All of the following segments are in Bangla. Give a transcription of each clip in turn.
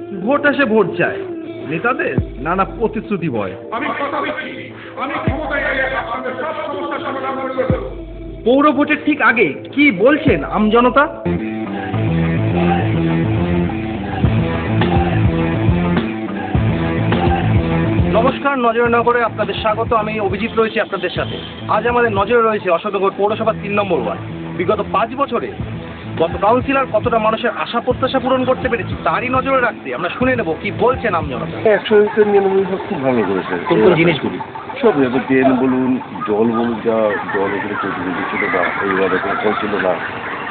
ভোট আসে ভোট যায়, নেতাদের নানা প্রতিশ্রুতি বয়। আমি কথা দিচ্ছি, আমি ক্ষমতায় এলে আপনাদের সব সমস্যার সমাধান করে দেব। পৌর ভোটের ঠিক আগে কি বলছেন আমজনতা? নমস্কার, নজরে নগরে আপনাদের স্বাগত। আমি অভিজিৎ রয়েছি আপনাদের সাথে। আজ আমাদের নজরে রয়েছে অশোকনগর পৌরসভার 3 নম্বর ওয়ার্ড। বিগত 5 বছরে গত কাউন্সিলর কতটা মানুষের আশা প্রত্যাশা পূরণ করতে পেরেছি তারই নজরে রাখতে আমরা শুনে নেব কি বলছেন আমজনতা। 199 খুব ভালো করেছে। কোন কোন জিনিসগুলি? সব এবার ড্রেন বলুন, জল বলুন, যা জল এখানে প্রতিনিধি ছিল না, এইবার এখন কল ছিল না,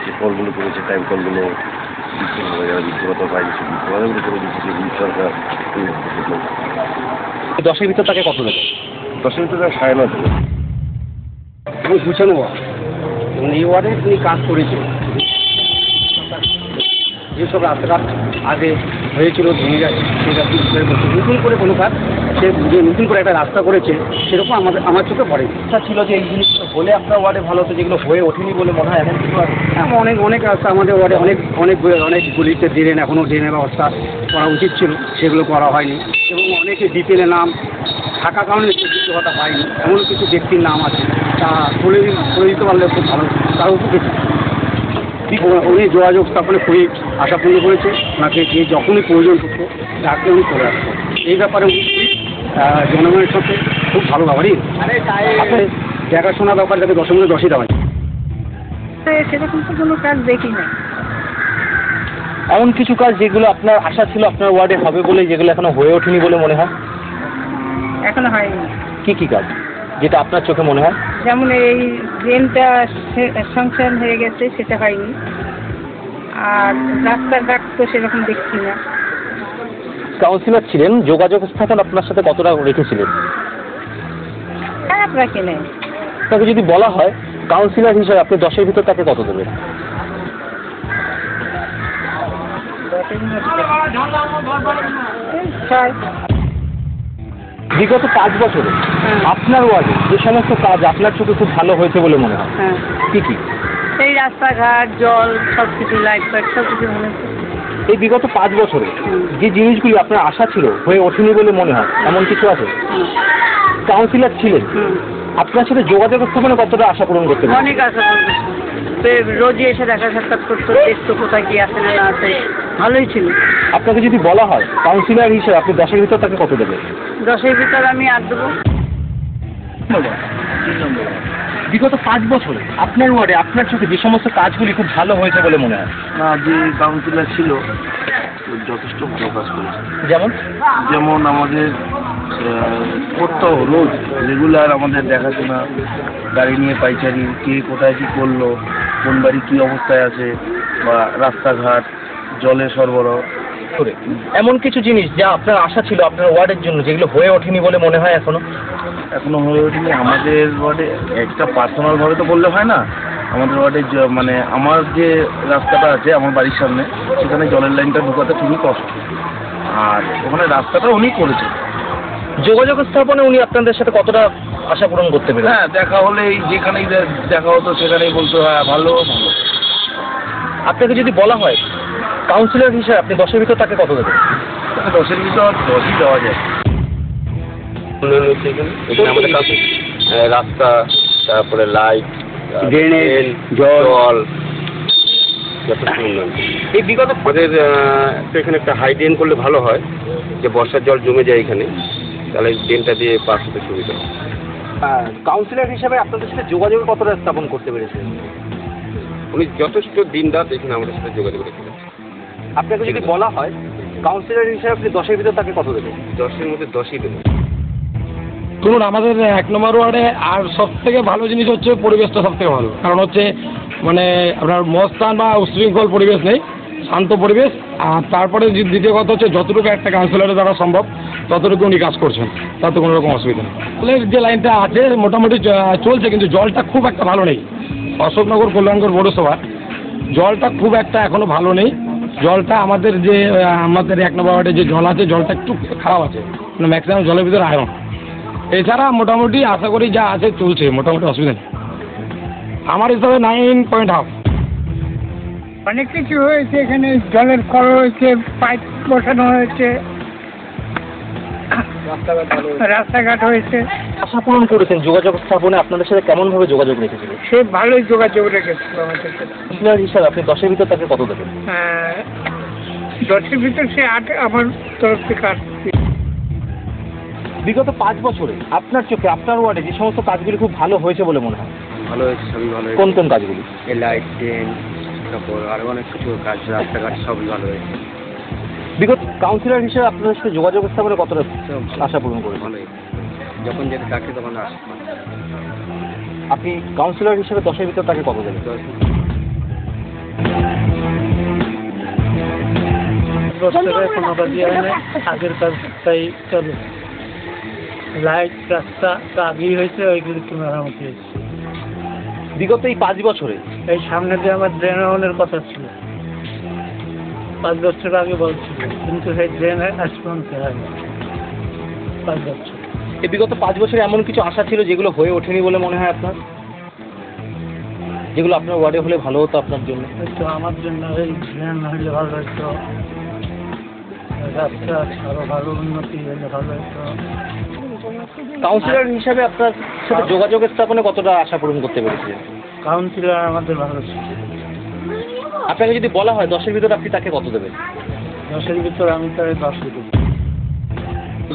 যে কলগুলো করেছে টাইম কলগুলো যারা বিদ্যুৎ বাইরে ছিল বিদ্যুৎ করে দিচ্ছে যে সরকার 10-এর ভিতর তাকে কত দেবে? 10-এর ভিতরে 9.5 দেবে। আমি বুঝানো এই ওয়ার্ডে তিনি কাজ করেছেন, যেসব রাস্তাঘাট আগে হয়েছিল ভেঙে গেছে সেটা নতুন করে কোনো কাজ সে যে নতুন করে একটা রাস্তা করেছে সেরকম আমার চোখে পড়ে। ইচ্ছা ছিল যে এই জিনিসগুলো হলে আপনার ওয়ার্ডে ভালো হতো, যেগুলো হয়ে ওঠেনি বলে মনে হয় এমন কিছু আছে? অনেক রাস্তা আমাদের ওয়ার্ডে অনেক গলিতে ড্রেন এখনও ড্রেনের ব্যবস্থা করা উচিত ছিল, সেগুলো করা হয়নি। এবং অনেকে বিপিএলের নাম থাকার কারণে কিছু কথা পায়নি, এমন কিছু ব্যক্তির নাম আছে, তা তুলে দিতে পারলে খুব ভালো, তার উপকৃত। উনি যোগাযোগ স্থাপনে খুবই আশাপূর্ণ করেছে, ওনাকে যে যখনই প্রয়োজন হতো তাকে উনি করে আসতো। এই ব্যাপারে জনগণের সাথে খুব ভালো ব্যাপারই আপনি দেখাশোনার ব্যাপারে তাকে 10-এর মধ্যে 10ই দেওয়া হয়। সেরকম তো কোনো কাজ দেখি না। এমন কিছু কাজ যেগুলো আপনার আশা ছিল আপনার ওয়ার্ডে হবে বলে, যেগুলো এখনো হয়ে ওঠেনি বলে মনে হয়? এখনো হয়নি। কি কাজ যেটা আপনার চোখে মনে হয়? যেমন এই ড্রেনটা সংশোধন হয়ে গেছে, সেটা হয়নি। আর রাস্তাঘাট তো সেরকম দেখছি না। কাউন্সিলর ছিলেন, যোগাযোগ স্থাপন আপনার সাথে কতটা রেখেছিলেন? খারাপ রাখি নাই। তাকে যদি বলা হয় কাউন্সিলর হিসেবে আপনি 10-এর ভিতর তাকে কত দেবেন? বিগত 5 বছরে আপনার ওয়ার্ডে যে সমস্ত কাজ আপনার চোখে খুব ভালো হয়েছে বলে মনে হয় হ্যাঁ, কি? এই রাস্তাঘাট, জল, সব কিছু, লাইট ফাইট সব কিছু মনে হচ্ছে। এই বিগত 5 বছরে যে জিনিসগুলি আপনার আশা ছিল হয়ে ওঠেনি বলে মনে হয় এমন কিছু আছে? কাউন্সিলর ছিলেন, আপনার সাথে যোগাযোগ স্থাপনে কতটা আশা পূরণ করতে পারেন? অনেক আশা করছি, রোজই এসে দেখা সাক্ষাৎ করতো, দেখতো কোথায় কি আছে না আছে, ভালোই ছিল। আপনাকে যদি বলা হয় কাউন্সিলর হিসেবে আপনি 10-এর ভিতর তাকে কত দেবেন? 10-এর ভিতর আমি 8 দেবো। বিগত 5 বছরে আপনার ওয়ার্ডে আপনার চোখে যে সমস্ত কাজগুলি খুব ভালো হয়েছে বলে মনে হয়? যে কাউন্সিলর ছিল যথেষ্ট ভালো কাজ করেছে। যেমন আমাদের করতে রোজ রেগুলার আমাদের দেখাশোনা, গাড়ি নিয়ে পাইচারি, কে কোথায় কী করলো, কোন বাড়ি কী অবস্থায় আছে, বা রাস্তাঘাট, জলের সরবরাহ করে এমন কিছু জিনিস যা আপনার আশা ছিল আপনার ওয়ার্ডের জন্য যেগুলো হয়ে ওঠেনি বলে মনে হয় এখনো হয়ে ওঠেনি। আমাদের ওয়ার্ডে একটা পার্সোনালভাবে তো বললে হয় না, আমাদের ওয়ার্ডে মানে আমার যে রাস্তাটা আছে আমার বাড়ির সামনে, সেখানে জলের লাইনটা ঢোকাতে খুবই কষ্ট, আর ওখানে রাস্তাটা উনি করেছেন। যোগাযোগ স্থাপনে উনি আপনাদের সাথে কতটা আশা পূরণ করতে পেরেছেন? হ্যাঁ, দেখা হলেই যেখানেই দেখা হতো সেখানেই বলতো হ্যাঁ ভালো। আপনাকে যদি বলা হয় কাউন্সিলর হিসেবে আপনি 10-এর ভিতর তাকে কত দেবেন? 10-এর ভিতর 10ই দেওয়া যায়। এখানে আমাদের কাছে রাস্তা, তারপরে লাইট, ড্রেনেজ, জল, যথেষ্ট উন্নয়ন। এই বিগত আমাদের এখানে একটা হাই ড্রেন করলে ভালো হয়, যে বর্ষার জল জমে যায় এখানে, তাহলে ড্রেনটা দিয়ে পাস হতে সুবিধা। কাউন্সিলর হিসেবে আপনাদের সাথে যোগাযোগ কতটা স্থাপন করতে পেরেছেন? উনি যথেষ্ট দিন রাত এখানে আমাদের সাথে যোগাযোগ রেখেছেন। আপনাকে যদি বলা হয় কাউন্সিলর হিসেবে আপনি 10-এর ভিতর তাকে কত দেবেন? 10-এর মধ্যে 10ই দেবেন। শুনুন, আমাদের 1 নম্বর ওয়ার্ডে আর সব থেকে ভালো জিনিস হচ্ছে পরিবেশটা সব থেকে ভালো। কারণ হচ্ছে মানে আপনার মস্তান বা উশৃঙ্খল পরিবেশ নেই, শান্ত পরিবেশ। আর তারপরে দ্বিতীয় কথা হচ্ছে যতটুকু একটা কাউন্সিলরের দ্বারা সম্ভব ততটুকু উনি কাজ করছেন, তাতে কোনো রকম অসুবিধা নেই। জলের যে লাইনটা আছে মোটামুটি চলছে, কিন্তু জলটা খুব একটা ভালো নেই। অশোকনগর কল্যাণগড় পৌরসভা জলটা খুব একটা এখনো ভালো নেই। জলটা আমাদের 1 নম্বর ওয়ার্ডে যে জল আছে জলটা একটু খারাপ আছে, মানে ম্যাক্সিমাম জলের ভিতরে আয়রন। এছাড়া মোটামুটি আশা করি যা আছে চলছে, মোটামুটি অসুবিধা নেই। আমার হিসাবে 9.5। অনেক কিছু হয়েছে, এখানে জলের কল হয়েছে, পাইপ বসানো হয়েছে, রাস্তাঘাট হয়েছে। আশা পূরণ করেছেন, যোগাযোগ স্থাপনে আপনাদের সাথে কেমনভাবে যোগাযোগ রেখেছিল? সে ভালোই যোগাযোগ রেখেছিল আমাদের সাথে। কাউন্সিলর হিসাবে আপনি 10-এর ভিতর তাকে কত দেবেন? 10-এর ভিতর সে 8 আমার তরফ থেকে 8। বিগত 5 বছরে আপনার চোখে আপনার ওয়ার্ডে যে সমস্ত কাজগুলি খুব ভালো হয়েছে বলে মনে হয়, ভালো হয়েছে, সবই ভালো কোন কোন কাজগুলি? এই লাইট, ট্রেন, তারপর আরও অনেক কিছু কাজ, রাস্তাঘাট সবই ভালো হয়েছে। বিগত কাউন্সিলর হিসেবে আপনাদের সাথে যোগাযোগ স্থাপনে কতটা আশা পূরণ করেছেন? ভালোই, যখন যেতে ডাকে তখন আসে। আপনি কাউন্সিলর হিসেবে 10-এর ভিতর তাকে কত দেবেন? কোনো কাজই হয় না, আগের কাজটাই চলে। লাইট রাস্তা তো আগেই হয়েছে, ওইগুলো একটু মেরামতি হয়েছে। বিগত এই 5 বছরে এই সামনে দিয়ে আমার ড্রেন হওয়ার কথা ছিল, 5 বছর আগে বলছিল, কিন্তু সেই ড্রেন আজ পর্যন্ত হয়নি। 5 বছর এই বিগত 5 বছরে এমন কিছু আশা ছিল যেগুলো হয়ে ওঠেনি বলে মনে হয় আপনার, যেগুলো আপনার ওয়ার্ডে হলে ভালো হতো আপনার জন্য? তো আমার জন্য এই ড্রেন হলে ভালো হতো, রাস্তা আরও ভালো উন্নতি হলে ভালো হতো। কাউন্সিলর হিসাবে আপনার সাথে যোগাযোগ স্থাপনে কতটা আশা পূরণ করতে পেরেছিলেন? কাউন্সিলর আমাদের ভালো ছিল। আপনাকে যদি বলা হয় 10-এর ভিতর আপনি তাকে কত দেবেন? 10-এর ভিতর আমি তাই 10 দেবো।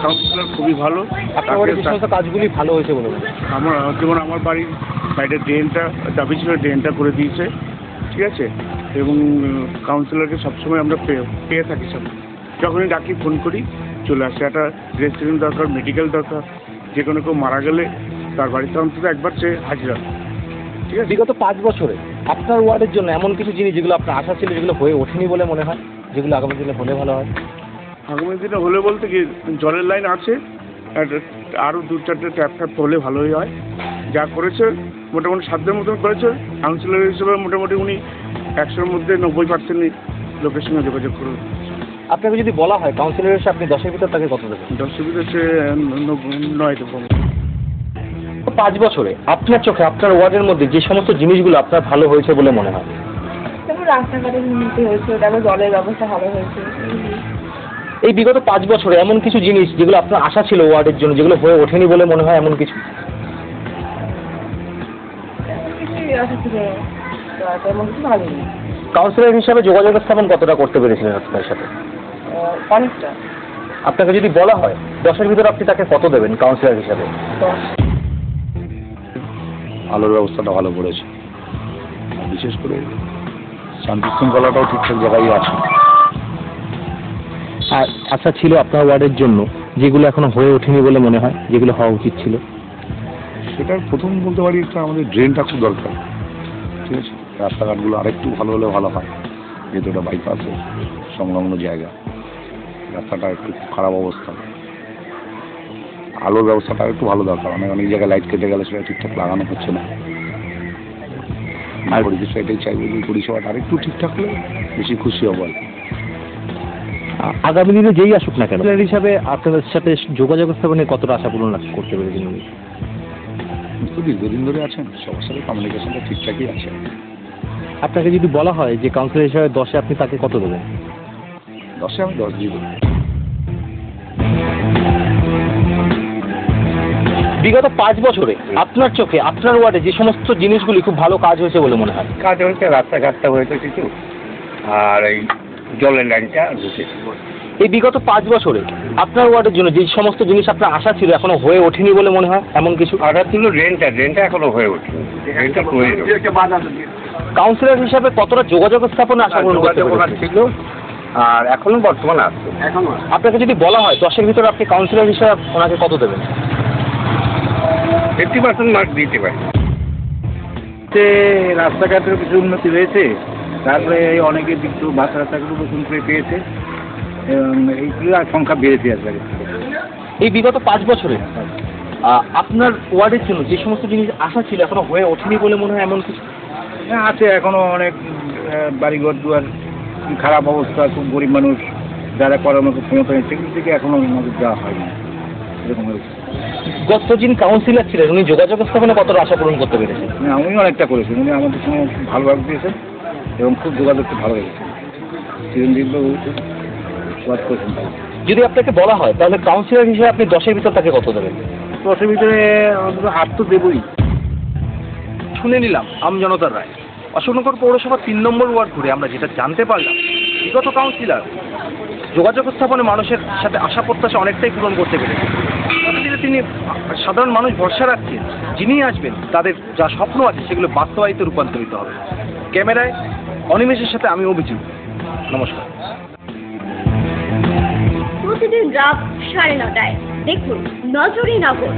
কাউন্সিলর খুবই ভালো। আপনার ওয়ার্ডে যে সমস্ত কাজগুলি ভালো হয়েছে বলে মনে হয়? আমার যেমন আমার বাড়ির সাইডে ড্রেনটা দাবি ছিল, ড্রেনটা করে দিয়েছে, ঠিক আছে। এবং কাউন্সিলরকে সবসময় আমরা পেয়ে থাকি, সব যখনই ডাকি ফোন করি চলে আসে। একটা রেস্টুরেন্ট দরকার, মেডিকেল দরকার, যে কোনো কেউ মারা গেলে তার বাড়িতে অন্তত একবার সে হাজিরা, ঠিক আছে। বিগত 5 বছরে আপনার ওয়ার্ডের জন্য এমন কিছু জিনিস যেগুলো আপনার আশা ছিল যেগুলো হয়ে ওঠেনি বলে মনে হয়, যেগুলো আগামী দিনে হলে ভালো হয়? আগামী দিনে হলে বলতে কি, জলের লাইন আছে, আর আরও 2-4টে ট্যাপ হলে ভালোই হয়। যা করেছে মোটামুটি সাধ্যের মতন করেছে। কাউন্সিলর হিসেবে মোটামুটি উনি 100-এর মধ্যে 90% লোকের সঙ্গে যোগাযোগ করুন। আপনাকে যদি বলা হয় কাউন্সিলর হিসেবে আপনি 10-এর ভিতর তাকে কত দেবেন? 10-এর ভিতরে সে 9 দেবো। 5 বছরে আপনার চোখে আপনার ওয়ার্ডের মধ্যে যে সমস্ত জিনিসগুলো আপনার ভালো হয়েছে বলে মনে হয়? যেমন রাস্তাঘাটের উন্নতি হয়েছে, তারপর জলের ব্যবস্থা ভালো হয়েছে। এই বিগত 5 বছরে এমন কিছু জিনিস যেগুলো আপনার আশা ছিল ওয়ার্ডের জন্য যেগুলো হয়ে ওঠেনি বলে মনে হয়, এমন কিছু? কিছুই আশা ছিল তেমন কিছু ভালো নেই। কাউন্সিলর হিসাবে যোগাযোগ স্থাপন কতটা করতে পেরেছিলেন আপনার সাথে? অনেকটা। আপনাকে যদি বলা হয় 10-এর ভিতর আপনি তাকে কত দেবেন কাউন্সিলর হিসাবে? 10। আলোর ব্যবস্থাটা ভালো করেছে, বিশেষ করে শান্তি শৃঙ্খলাটাও ঠিকঠাক জায়গায় আছে। আর আশা ছিল আপনার ওয়ার্ডের জন্য যেগুলো এখনো হয়ে ওঠেনি বলে মনে হয়, যেগুলো হওয়া উচিত ছিল? সেটার প্রথম বলতে পারি একটা আমাদের ড্রেনটা খুব দরকার, ঠিক আছে। রাস্তাঘাটগুলো আরেকটু ভালো হলে ভালো হয়, যেহেতু ওটা বাইপাসে সংলগ্ন জায়গা। রাস্তাটা একটু খারাপ অবস্থা। আলোর ব্যবস্থাটা একটু ভালো দরকার, অনেক জায়গায় লাইট কেটে গেলে সেটা ঠিকঠাক লাগানো হচ্ছে না। আর পরিবেশ এটাই চাইবো যে পরিষেবাটা আরেকটু ঠিকঠাক হলে বেশি খুশি হবো আর কি। আগামী দিনে যেই আসুক না কেন, কাউন্সিলর হিসাবে আপনাদের সাথে যোগাযোগ স্থাপনে কতটা আশা পূরণ করতে পেরেছেন উনি? তো দীর্ঘদিন ধরে আছেন, সবার সাথে কমিউনিকেশনটা ঠিকঠাকই আছে। আপনাকে যদি বলা হয় যে কাউন্সিলর হিসাবে 10-এ আপনি তাকে কত দেবেন? 10-এ আমি 10 দিয়ে দেবো। বিগত 5 বছরে আপনার চোখে আপনার ওয়ার্ডে যে সমস্ত জিনিসগুলি খুব ভালো কাজ হয়েছে বলে মনে হয়? কাজ হয়েছে, রাস্তাঘাটটা হয়েছে কিছু, আর এই জলের লাইনটা ঢুকেছে। এই বিগত 5 বছরে আপনার ওয়ার্ডের জন্য যে সমস্ত জিনিস আপনার আশা ছিল এখনো হয়ে ওঠেনি বলে মনে হয়, এমন কিছু? আধার ছিল ড্রেনটা এখনো হয়ে ওঠেনি। ড্রেনটা কাউন্সিলর হিসাবে কতটা যোগাযোগ স্থাপনে আশা পূরণ করতে পেরেছেন? ছিল, আর এখনো বর্তমানে আসছে। আপনাকে যদি বলা হয় 10-এর ভিতরে আপনি কাউন্সিলর হিসাবে ওনাকে কত দেবেন? 50% মার্ক দিতে পারি। রাস্তাঘাটের কিছু উন্নতি হয়েছে, তারপরে অনেকে কিছু বাস রাস্তাগুলো নতুন করে পেয়েছে, এবং এইগুলো সংখ্যা বেড়েছে আসলে। এই বিগত 5 বছরে আপনার ওয়ার্ডের জন্য যে সমস্ত জিনিস আশা ছিল এখনো হয়ে ওঠেনি বলে মনে হয়, এমন কিছু? হ্যাঁ আছে, এখনো অনেক বাড়িঘর দুয়ার খারাপ অবস্থা, খুব গরিব মানুষ যারা করার মতো ক্ষমতা নেই, সেগুলো থেকে এখনো নজর দেওয়া হয়নি। এরকম হয়েছে। গত যিনি কাউন্সিলর ছিলেন উনি যোগাযোগ স্থাপনে কতটা আশা পূরণ করতে পেরেছেন? উনি অনেকটা করেছেন, উনি আমাদের সঙ্গে খুব ভালো ভাগ দিয়েছেন এবং খুব যোগাযোগটা ভালো রেখেছেন। চিরঞ্জিত বাবু যদি আপনাকে বলা হয় তাহলে কাউন্সিলর হিসেবে আপনি 10-এর ভিতর তাকে কত দেবেন? 10-এর ভিতরে অন্তত 8 তো দেবই। শুনে নিলাম আমজনতার রায়। অশোকনগর পৌরসভা 3 নম্বর ওয়ার্ড ঘুরে আমরা যেটা জানতে পারলাম, বিগত কাউন্সিলর যোগাযোগ স্থাপনে মানুষের সাথে আশা প্রত্যাশা অনেকটাই পূরণ করতে পেরেছেন। তিনি সাধারণ মানুষ ভরসা রাখছেন যিনি আসবেন তাদের যা স্বপ্ন আছে সেগুলো বাস্তবায়িত রূপান্তরিত হবে। ক্যামেরায় অনিমেষের সাথে আমি অভিজিৎ, নমস্কার। প্রতিদিন রাত 9:30টায় দেখুন নজরে নগর।